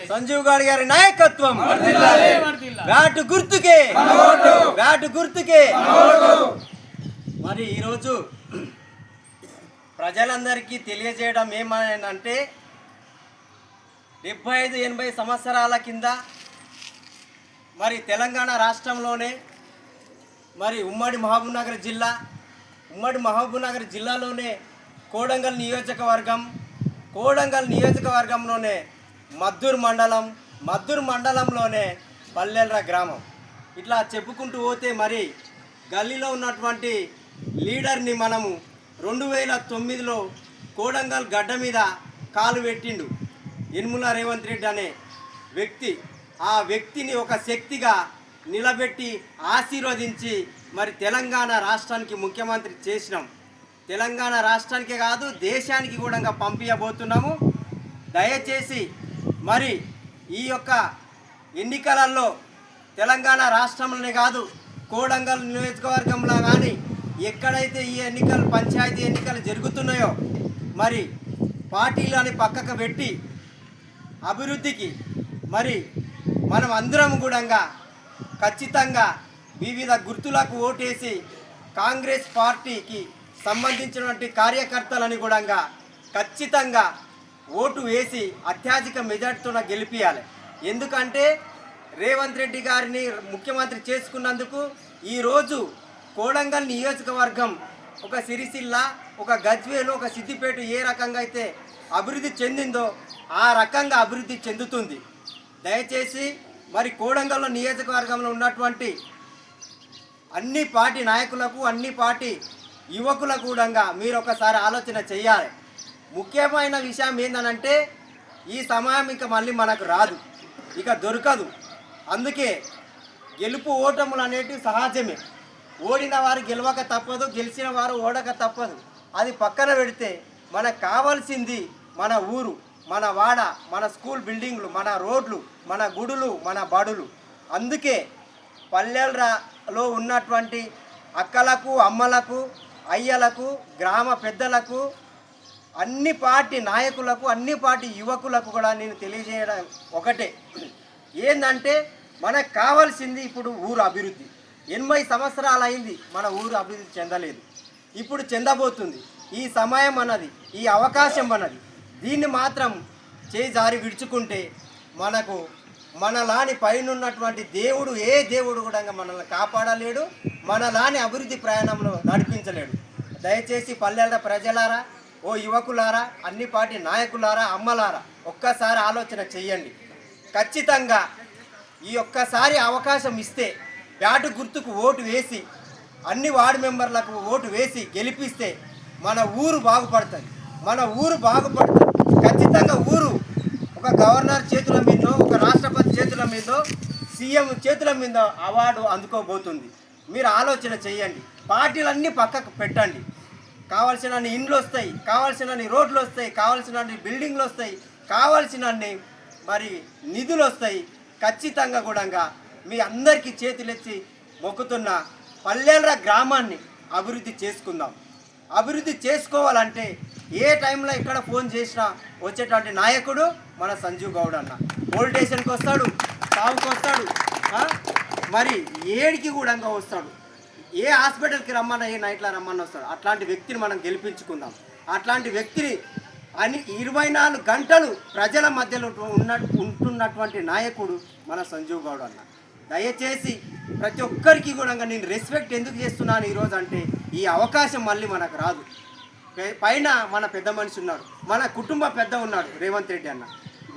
సంజీవ్ గౌడ్ గారి నాయకత్వం బ్యాట్ గుర్తుకే. మరి ఈరోజు ప్రజలందరికీ తెలియజేయడం ఏమనంటే 75-80 సంవత్సరాల కింద మరి తెలంగాణ రాష్ట్రంలోనే మరి ఉమ్మడి మహబూబ్నగర్ జిల్లాలోనే కోడంగల్ నియోజకవర్గంలోనే మద్దూరు మండలంలోనే పల్లెల్ర గ్రామం. ఇట్లా చెప్పుకుంటూ పోతే మరి గల్లీలో ఉన్నటువంటి లీడర్ని మనము 2009లో కోడంగల్ గడ్డ మీద కాలు పెట్టిండు యనుమల రేవంత్ రెడ్డి అనే వ్యక్తి. ఆ వ్యక్తిని ఒక శక్తిగా నిలబెట్టి ఆశీర్వదించి మరి తెలంగాణ రాష్ట్రానికి ముఖ్యమంత్రి చేసినాం. తెలంగాణ రాష్ట్రానికే కాదు దేశానికి కూడా పంపించబోతున్నాము. దయచేసి మరి ఈ యొక్క ఎన్నికలలో తెలంగాణ రాష్ట్రంలోనే కాదు కోడంగల్ నియోజకవర్గంలో కానీ ఎక్కడైతే ఈ పంచాయతీ ఎన్నికలు జరుగుతున్నాయో మరి పార్టీలని పక్కకు పెట్టి అభివృద్ధికి మరి మనం అందరం కూడా ఖచ్చితంగా వివిధ గుర్తులకు ఓటేసి కాంగ్రెస్ పార్టీకి సంబంధించినటువంటి కార్యకర్తలని కూడా ఖచ్చితంగా ఓటు వేసి అత్యధిక మెజార్టీతో గెలిపించాలి. ఎందుకంటే రేవంత్ రెడ్డి గారిని ముఖ్యమంత్రి చేసుకున్నందుకు ఈరోజు కోడంగల్ నియోజకవర్గం ఒక సిరిసిల్ల, ఒక గజ్వేలు, ఒక సిద్దిపేట ఏ రకంగా అయితే అభివృద్ధి చెందిందో ఆ రకంగా అభివృద్ధి చెందుతుంది. దయచేసి మరి కోడంగల్ నియోజకవర్గంలో ఉన్నటువంటి అన్ని పార్టీ నాయకులకు, అన్ని పార్టీ యువకులకు కూడా మీరు ఒకసారి ఆలోచన చేయాలి. ముఖ్యమైన విషయం ఏంటంటే ఈ సమయం ఇక మళ్ళీ మనకు రాదు, ఇక దొరకదు. అందుకే గెలుపు ఓటములు అనేటివి సహజమే. ఓడిన వారు గెలవక తప్పదు, గెలిచిన వారు ఓడక తప్పదు. అది పక్కన పెడితే మనకు కావాల్సింది మన ఊరు, మన వాడ, మన స్కూల్ బిల్డింగ్లు, మన రోడ్లు, మన గుడులు, మన బడులు. అందుకే పల్లెల్లో ఉన్నటువంటి అక్కలకు, అమ్మలకు, అయ్యలకు, గ్రామ పెద్దలకు, అన్ని పార్టీ నాయకులకు, అన్ని పార్టీ యువకులకు కూడా నేను తెలియజేయడం ఒకటే, ఏంటంటే మనకు కావాల్సింది ఇప్పుడు ఊరు అభివృద్ధి. 80 సంవత్సరాలు అయింది మన ఊరు అభివృద్ధి చెందలేదు, ఇప్పుడు చెందబోతుంది. ఈ సమయం అన్నది, ఈ అవకాశం అన్నది, దీన్ని మాత్రం చేజారి విడుచుకుంటే మనలాని పైన ఉన్నటువంటి దేవుడు, ఏ దేవుడు కూడా మనల్ని కాపాడలేడు, మనలాని అభివృద్ధి ప్రయాణంలో నడిపించలేడు. దయచేసి పల్లెల ప్రజలారా, ఓ యువకులారా, అన్ని పార్టీ నాయకులారా, అమ్మలారా, ఒక్కసారి ఆలోచన చెయ్యండి. ఖచ్చితంగా ఈ ఒక్కసారి అవకాశం ఇస్తే బ్యాటు గుర్తుకు ఓటు వేసి అన్ని వార్డు మెంబర్లకు ఓటు వేసి గెలిపిస్తే మన ఊరు బాగుపడుతుంది. ఖచ్చితంగా ఊరు ఒక గవర్నర్ చేతుల మీదో, ఒక రాష్ట్రపతి చేతుల మీదో, సీఎం చేతుల మీద అవార్డు అందుకోబోతుంది. మీరు ఆలోచన చేయండి. పార్టీలన్నీ పక్కకు పెట్టండి. కావాల్సినన్ని ఇండ్లు వస్తాయి, కావాల్సినన్ని రోడ్లు వస్తాయి, కావాల్సినన్ని బిల్డింగ్లు వస్తాయి, కావాల్సినన్ని మరి నిధులు వస్తాయి. ఖచ్చితంగా కూడా మీ అందరికీ చేతులెత్తి మొక్కుతున్న పల్లెల గ్రామాన్ని అభివృద్ధి చేసుకుందాం. అభివృద్ధి చేసుకోవాలంటే ఏ టైంలో ఇక్కడ ఫోన్ చేసినా వచ్చేటువంటి నాయకుడు మన సంజీవ్ గౌడ్ అన్న. పోలీస్ స్టేషన్కి వస్తాడు, సాగుకు వస్తాడు, మరి ఏడికి కూడా వస్తాడు. ఏ హాస్పిటల్కి రమ్మన్నా, ఏ నైట్లో రమ్మన్నా వస్తాడు. అట్లాంటి వ్యక్తిని మనం గెలిపించుకుందాం. అట్లాంటి వ్యక్తిని 24 గంటలు ప్రజల మధ్యలో ఉంటున్నటువంటి నాయకుడు మన సంజీవ్ గౌడ్ అన్న. దయచేసి ప్రతి ఒక్కరికి కూడా నేను రెస్పెక్ట్ ఎందుకు చేస్తున్నాను ఈరోజు అంటే, ఈ అవకాశం మళ్ళీ మనకు రాదు. పైన మన పెద్ద మనిషి ఉన్నాడు, మన కుటుంబ పెద్ద ఉన్నాడు రేవంత్ రెడ్డి అన్న.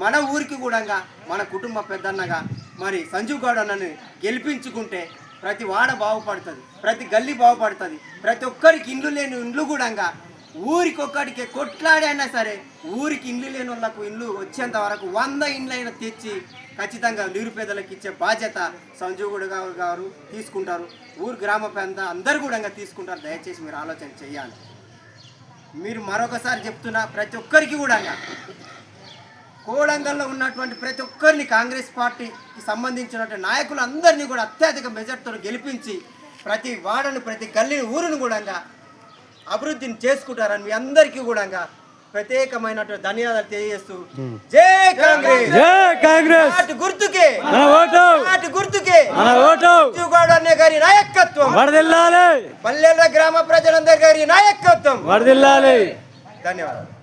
మన ఊరికి కూడా మన కుటుంబ పెద్దన్నగా మరి సంజీవ్ గౌడ్ అన్నని గెలిపించుకుంటే ప్రతి వాడ బాగుపడుతుంది, ప్రతి గల్లీ బాగుపడుతుంది. ప్రతి ఒక్కరికి ఇండ్లు లేని ఇండ్లు కూడా ఊరికొక్కడికి కొట్లాడి అయినా సరే ఊరికి ఇండ్లు లేని వాళ్ళకు ఇండ్లు వచ్చేంత వరకు 100 ఇండ్లైనా తెచ్చి ఖచ్చితంగా నిరుపేదలకు ఇచ్చే బాధ్యత సంజీవ్ గౌడ్ గారు తీసుకుంటారు. ఊరు గ్రామ పెద్ద అందరూ కూడా తీసుకుంటారు. దయచేసి మీరు ఆలోచన చేయాలి. మీరు మరొకసారి చెప్తున్నా, ప్రతి ఒక్కరికి కూడా కోడంగల్లో ఉన్నటువంటి ప్రతి ఒక్కరిని కాంగ్రెస్ పార్టీకి సంబంధించినటువంటి నాయకులందరినీ కూడా అత్యధిక మెజార్టీతో గెలిపించి ప్రతి వాడని, ప్రతి గల్లీని, ఊరును కూడా అభివృద్ధిని చేసుకుంటారని మీ అందరికీ కూడా ప్రత్యేకమైనటువంటి ధన్యవాదాలు తెలియజేస్తూ జై కాంగ్రెస్. కాంగ్రెస్ నాటి గుర్తుకే మన ఓటు నాటి గుర్తుకే మన ఓటు గౌడ గారి నాయకత్వం వరదిల్లాలి పల్లెల గ్రామ ప్రజలందరి గారి నాయకత్వం వరదిల్లాలి ధన్యవాదాలు